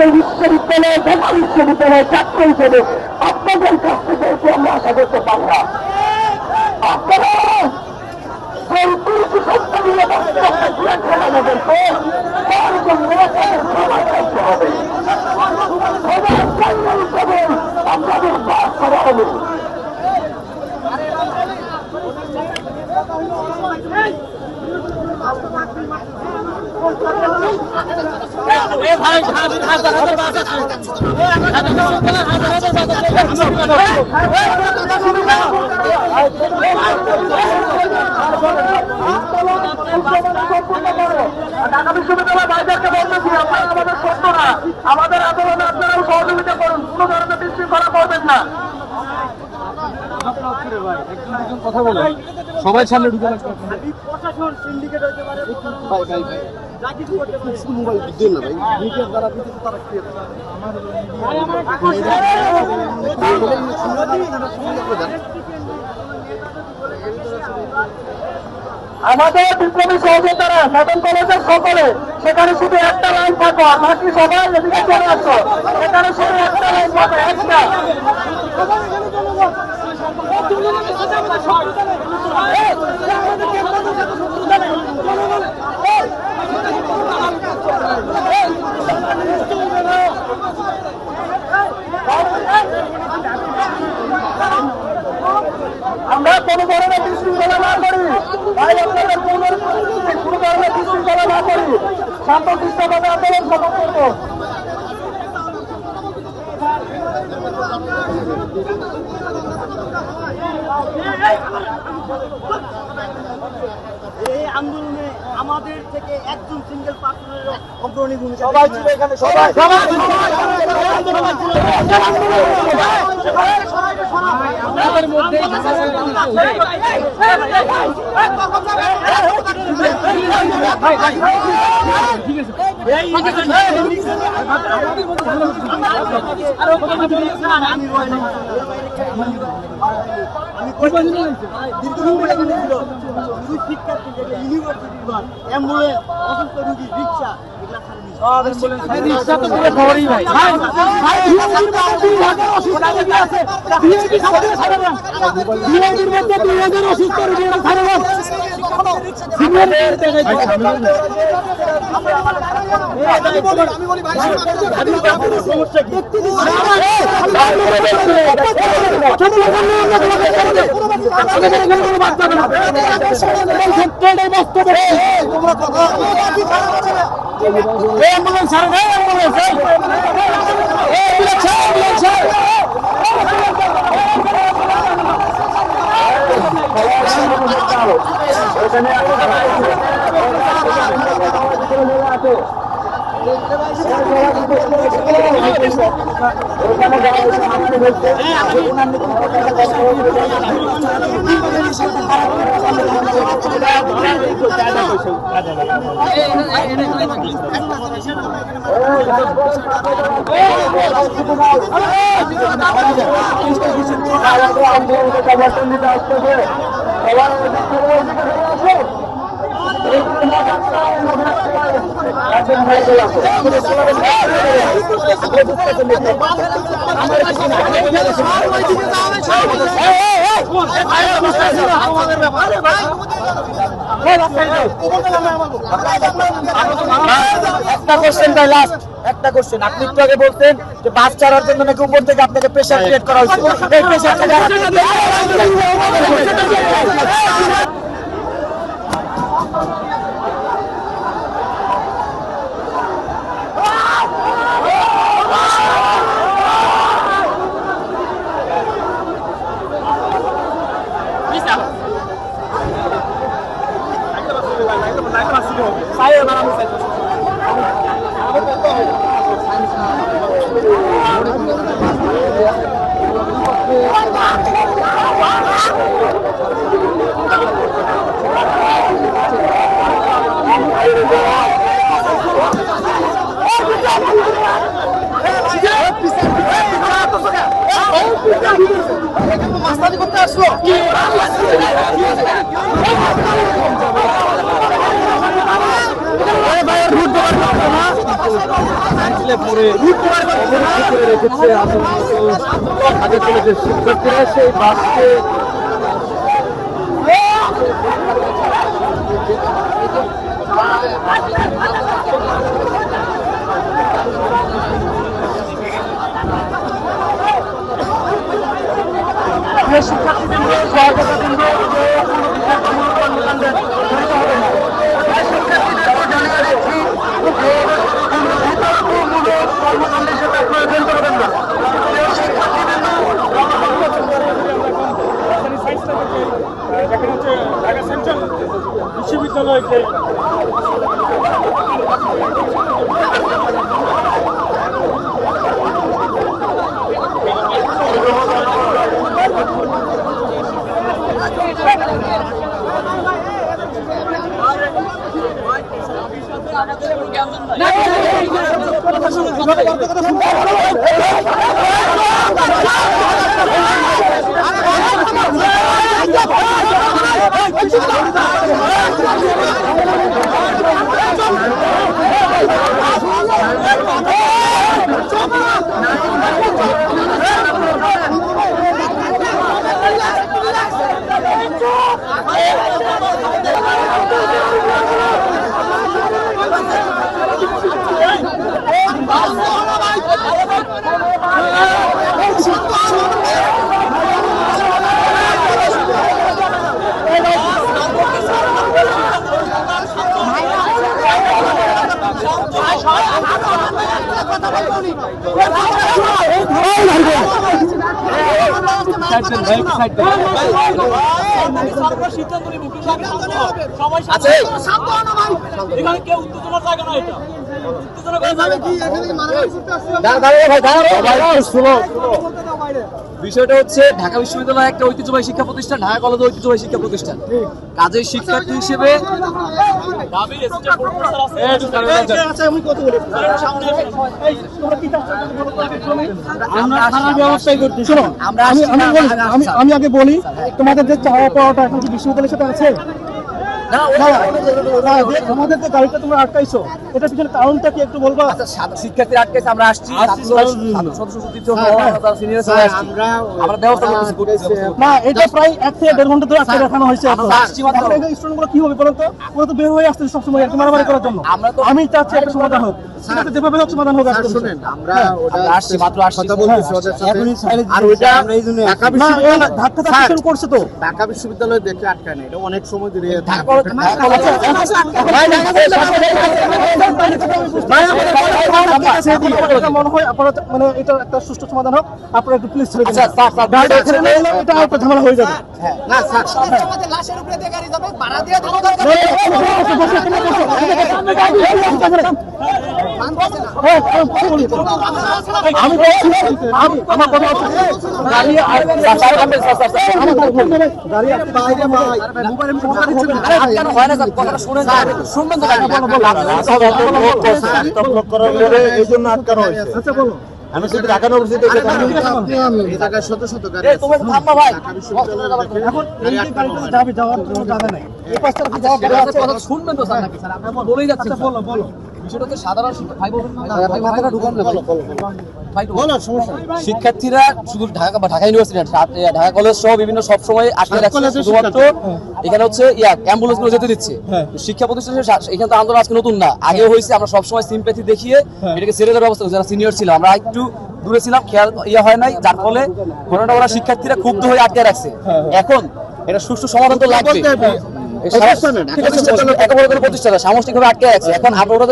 এই বিশ্ববিদ্যালয়, ঢাকা বিশ্ববিদ্যালয় ছাত্র হিসেবে আপনাদের কাছ থেকে আমরা আশা করতে পারি না। আপনারা সেই পুরুষ সত্তা নিয়ে আমাদেরকে তার জন্য সবাই করতে হবে। আপনাদের বাস করা হবে। ঢাকা বিশ্ববিদ্যালয় বাইরেকে বলতেছি, আপনারা আমাদের সত্য না, আমাদের আন্দোলনে আপনারাও সহযোগিতা করুন, কোন ধরনের বিশৃঙ্খলা করবেন না। কথা বলে সবাই সামনে ঢুকে লাগবে। প্রশাসন সিন্ডিকেট হতে পারে, যা কিছু করতে পারে। মোবাইল দিন না ভাই, মিডিয়ার দ্বারা দিতে তারা কি আমাদের বিপ্লবী সহযোগিতারা নতুন কলেজের সকলে সেখানে শুধু একটা লাইন থাকো, আর বাকি সবাই এদিকে চলে আসো। এখানে শুধু একটা লাইন থাকো, একটা। আমরা কোনো ধরনের বিশৃঙ্খলা না করি ভাই, আপনাদের কোনো ধরনের বিশৃঙ্খলা না করি, শান্তশিষ্টভাবে আন্দোলন সফল করবো। এই আন্দোলনে আমাদের থেকে একজন সিঙ্গেল পার্সনের অগ্রণী ভূমিকা। সবাই ছিল এখানে, সবাই অ্যাম্বুলেন্স, অসুস্থ রোগী, রিক্সা, একটা কোশ্চেন, আপনি একটু আগে বলতেন যে বাস ছাড়ার জন্য নাকি উপর থেকে আপনাকে প্রেশার ক্রিয়েট করা হয়েছে। এই প্রেশারটা মাস্তানি করতে আসলো। ভাই রুট ঠেলে পড়ে অবরুদ্ধ করে রেখেছে ঢাকা কলেজের শিক্ষার্থীরা। সেই বাসকে ঢাকা সেন্ট্রাল বিশ্ববিদ্যালয়কে বিষয়টা হচ্ছে ঢাকা বিশ্ববিদ্যালয় একটা ঐতিহ্যবাহী শিক্ষা প্রতিষ্ঠান, ঢাকা কলেজ ঐতিহ্যবাহী শিক্ষা প্রতিষ্ঠান। কাজেই শিক্ষার্থী হিসেবে আমি আগে বলি, তোমাদের যে চাওয়া পাওয়াটা এখন কি বিশ্ববিদ্যালয়ের সাথে আছে? আমাদের যে গাড়িটা তোমরা আটকাইছো, এটার পিছনে কারণটা কি একটু বলবা? শিক্ষার্থীরা আটকাইছে, আমরা আসছি, না, এটা প্রায় 1 থেকে 1.5 ঘন্টা ধরে আটকে রাখানো হয়েছে। স্টুডেন্টগুলো কি হবে বলো তো? ওরা তো বের হয়ে আসছে সবসময় আর কি মারামারি করার জন্য। আমি চাচ্ছি একটা সমাধান হোক, যেভাবে হোক সমাধান হোক। করছে তো ঢাকা বিশ্ববিদ্যালয় দেখে আটকায় না, এটা অনেক সময় ধরে মনে হয় আপনারা মানে এটা একটা সুষ্ঠু সমাধান হোক, আপনারা একটু প্লিজ ছেড়ে দিন। এটা একটা ঝামেলা হয়ে যাবে। আমার কথা হচ্ছে এই জন্য আটকানো হয়েছে। আচ্ছা বলো, আমি শুধু ঢাকা ইউনিভার্সিটি শত শত গাড়ি যাবে, যাওয়ার কোনো জায়গা নাই। এই পাশটা কি যাওয়া শুনবেন তো স্যার নাকি? স্যার আমরা বলেই যাচ্ছি। বলো বলো। বিষয়টা হচ্ছে সাধারণ শিক্ষার্থীরা শুধু ঢাকা বা ঢাকা ইউনিভার্সিটি, ঢাকা কলেজ সহ বিভিন্ন সবসময় আটকে রাখছে, শুধুমাত্র এখানে হচ্ছে অ্যাম্বুলেন্স গুলো যেতে দিচ্ছে। শিক্ষা প্রতিষ্ঠানের এখানে তো আন্দোলন আজকে নতুন না, আগেও হয়েছে। আমরা সবসময় সিম্প্যাথি দেখিয়ে এটাকে ছেড়ে দেওয়ার ব্যবস্থা, যারা সিনিয়র ছিল আমরা একটু দূরে ছিলাম, খেয়াল হয় নাই, যার ফলে ঘটনাটা ওরা শিক্ষার্থীরা ক্ষুব্ধ হয়ে আটকে রাখছে। এখন এটা সুষ্ঠু সমাধান তো লাগবে। সামষ্টিকভাবে আটকে আছে। এখন ওরা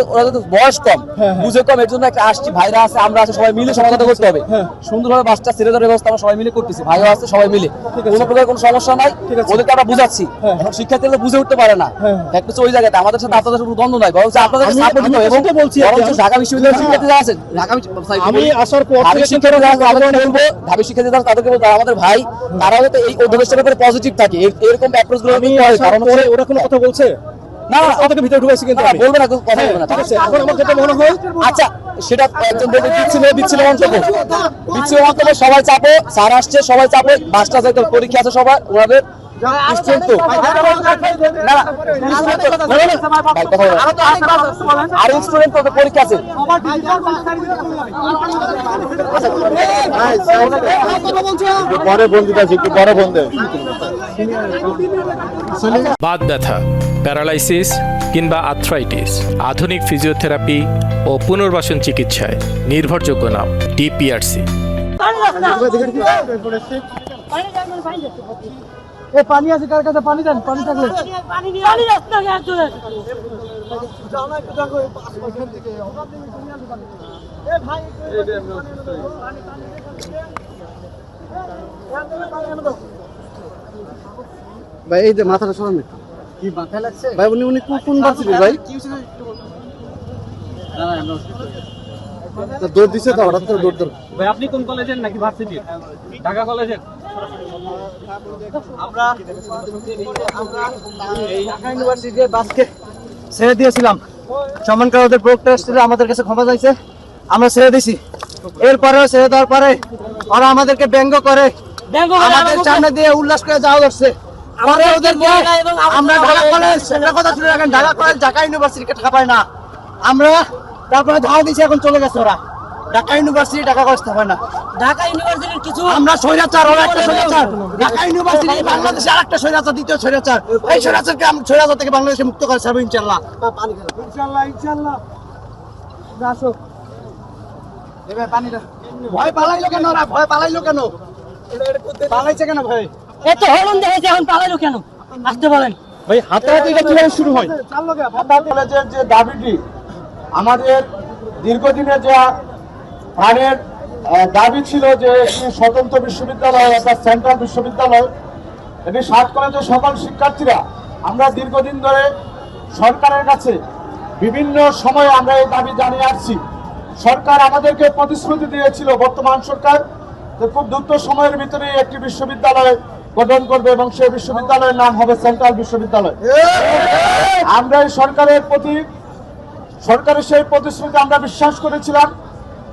বয়স কম, বুঝে কম, এর জন্য একটা আসছি, ভাইরা আছে, আমরা আছে, সবাই মিলে সমাধান করতে হবে। সুন্দরভাবে বাসটা ছেড়ে দেওয়ার ব্যবস্থা আমরা সবাই মিলে করতেছি, ভাইও আছে, সবাই মিলে, কোনো প্রকার কোনো সমস্যা নাই। ওদেরকে আমরা বুঝাচ্ছি, এখন শিক্ষার্থীরা বুঝে উঠতে পারে না। একটা ওই জায়গাতে আমাদের সাথে আপনাদের কোনো দ্বন্দ্ব নাই, বরং আপনাদের সাপোর্ট দিতে হবে। এবং ঢাকা বিশ্ববিদ্যালয়ের শিক্ষার্থীরা আছেন, আমি আসার পর শিক্ষার্থীরা ঢাবি শিক্ষার্থীরা তাদেরকে বলতে আমাদের ভাই, তারা হয়তো এই অধিবেশনের ব্যাপারে পজিটিভ থাকে, এরকম অ্যাপ্রোচ গুলো কারণ ওরা কোনো কথা বলছে না, ওদেরকে ভিতরে ঢুকাইছে, কিন্তু বলবে না, কথা বলবে না, ঠিক আছে? এখন আমার যেটা মনে হয়, আচ্ছা সেটা একজন বলতে দিচ্ছিল মন্তব্য, সবাই চাপো, স্যার আসছে, সবাই চাপো, বাসটা যাইতে পরীক্ষা আছে সবার, ওনাদের স্টুডেন্ট তো আর স্টুডেন্ট তো পরীক্ষা আছে। পরে বন্ধুটা একটু বড় বন্ধু বাত ব্যথা, প্যারালাইসিস কিংবা আর্থ্রাইটিস, আধুনিক ফিজিওথেরাপি ও পুনর্বাসন চিকিৎসায় নির্ভরযোগ্য নাম ডিপিআরসি। পানি আছে কার কাছে? পানি দেন, পানি থাকলে ভাই। এই যে মাথাটা সরান কি মাথায় লাগছে ভাই? উনি কোন ভার্সিটি ভাই? দৌড় দিছে তো হঠাৎ করে দৌড় ভাই আপনি কোন কলেজের নাকি ভার্সিটির? ঢাকা কলেজের। আমরা ঢাকা ইউনিভার্সিটির বাসকে ছেড়ে দিয়েছিলাম। সম্মানকার ওদের প্রোক্টর ছিল, আমাদের কাছে ক্ষমা চাইছে, আমরা ছেড়ে দিছি। এরপরেও ছেড়ে দেওয়ার পরে ওরা আমাদেরকে ব্যঙ্গ করে আমাদের সামনে দিয়ে উল্লাস করে যাওয়া হচ্ছে। পরে ওদেরকে আমরা ঢাকা কলেজ, একটা কথা শুনে রাখেন, ঢাকা কলেজ ঢাকা ইউনিভার্সিটিকে ঠাপায় না আমরা। তারপরে ধাওয়া দিয়েছি, এখন চলে গেছে ওরা। ঢাকা ইউনিভার্সিটি ঢাকা কলেজ ঠাপায় না। ঢাকা ইউনিভার্সিটির কিছু আমরা স্বৈরাচার, ওরা একটা স্বৈরাচার। ঢাকা ইউনিভার্সিটি বাংলাদেশে আরেকটা স্বৈরাচার, দ্বিতীয় স্বৈরাচার। এই স্বৈরাচারকে আমরা স্বৈরাচার থেকে বাংলাদেশে মুক্ত করে ছাড়বো ইনশাআল্লাহ। ইনশাআল্লাহ ইনশাআল্লাহ। আসো এবে পানিটা। ভয় পালাইলো কেন ওরা? ভয় পালাইলো কেন? পালাইছে কেন ভাই? এত হরণ দেখেছে, এখন পালাইলো কেন? আসতে বলেন ভাই। হাতাহাতিটা কিভাবে শুরু হয়? কলেজের যে দাবিটি, আমাদের দীর্ঘদিনে যে প্রাণের দাবি ছিল যে একটি স্বতন্ত্র বিশ্ববিদ্যালয়, অর্থাৎ সেন্ট্রাল বিশ্ববিদ্যালয়, এটি 7 কলেজের সকল শিক্ষার্থীরা আমরা দীর্ঘদিন ধরে সরকারের কাছে বিভিন্ন সময়ে আমরা এই দাবি জানিয়ে আসছি। সরকার আমাদেরকে প্রতিশ্রুতি দিয়েছিল, বর্তমান সরকার, যে খুব দ্রুত সময়ের ভিতরে একটি বিশ্ববিদ্যালয় গঠন করবে এবং সেই বিশ্ববিদ্যালয়ের নাম হবে সেন্ট্রাল বিশ্ববিদ্যালয়। আমরা এই সরকারের সেই প্রতিশ্রুতি আমরা বিশ্বাস করেছিলাম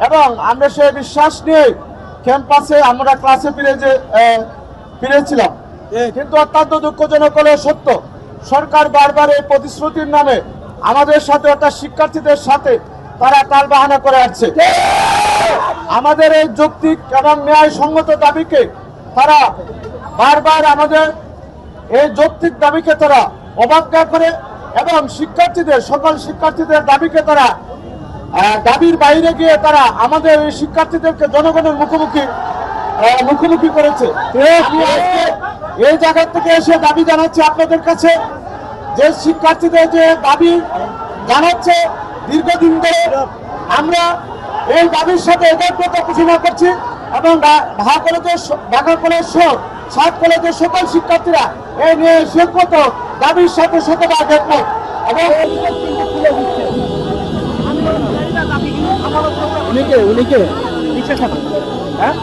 এবং আমরা সেই বিশ্বাস নিয়ে ক্যাম্পাসে আমরা ক্লাসে ফিরেছিলাম। কিন্তু অত্যন্ত দুঃখজনক হলে সত্য, সরকার বারবার এই প্রতিশ্রুতির নামে আমাদের সাথে, অর্থাৎ শিক্ষার্থীদের সাথে তারা টালবাহানা করে আসছে। আমাদের এই যৌক্তিক এবং ন্যায়সঙ্গত দাবিকে তারা বারবার, আমাদের এই যৌক্তিক দাবিকে তারা অবজ্ঞা করে এবং সকল শিক্ষার্থীদের দাবিকে তারা দাবির বাইরে গিয়ে তারা আমাদের এই শিক্ষার্থীদেরকে জনগণের মুখোমুখি করেছে। এই জায়গা থেকে এসে দাবি জানাচ্ছি আপনাদের কাছে, যে শিক্ষার্থীদের যে দাবি জানাচ্ছে দীর্ঘদিন ধরে, আমরা এই দাবির সাথে একত্রতা ঘোষণা করছি এবং ঢাকা কলেজ সহ 7 কলেজের সকল শিক্ষার্থীরা এই নিয়ে শেখমতো দাবির সাথে শতভাগ একমত। এবং উনিকে হ্যাঁ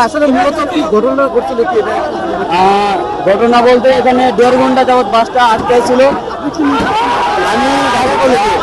আসলে মূলত কি ঘটনা ঘটছিল কি? ঘটনা বলতে এখানে 1.5 ঘন্টা যাবত বাসটা আটকে ছিল। আমি ঢাকা কলেজে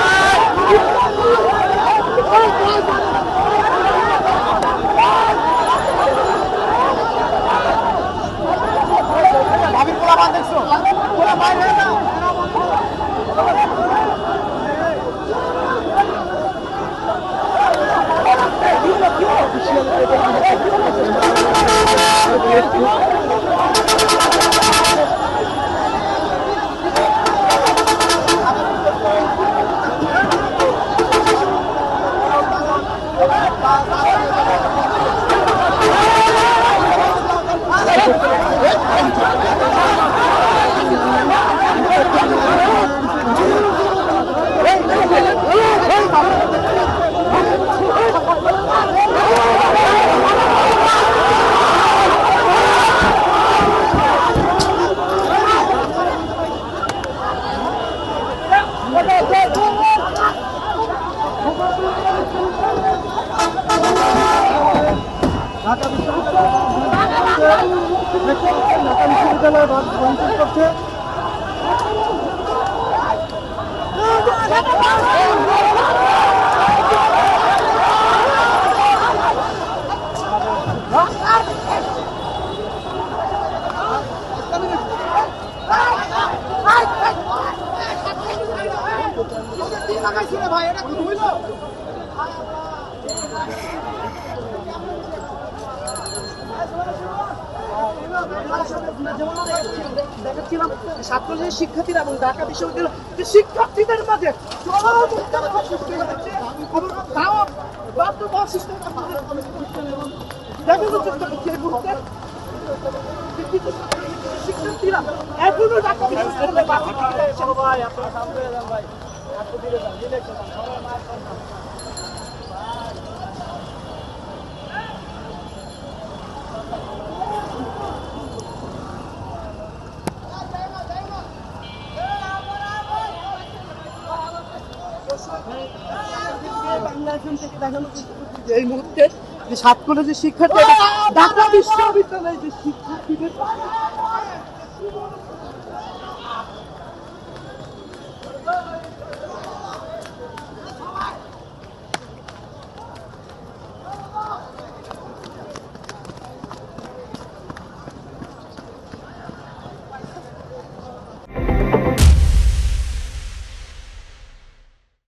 ঢাকা বিশ্ববিদ্যালয় ভাঙচুর করছে। দেখাচ্ছিলাম ছাত্রলীগের শিক্ষার্থীরা এবং ঢাকা বিশ্ববিদ্যালয়ের যে শিক্ষার্থীদের মাঝে শিক্ষার্থীরা এখনো ঢাকা বিশ্ববিদ্যালয়ে এই মুহূর্তে যে সাত কলেজের শিক্ষার্থী ঢাকা বিশ্ববিদ্যালয়ের যে শিক্ষার্থীদের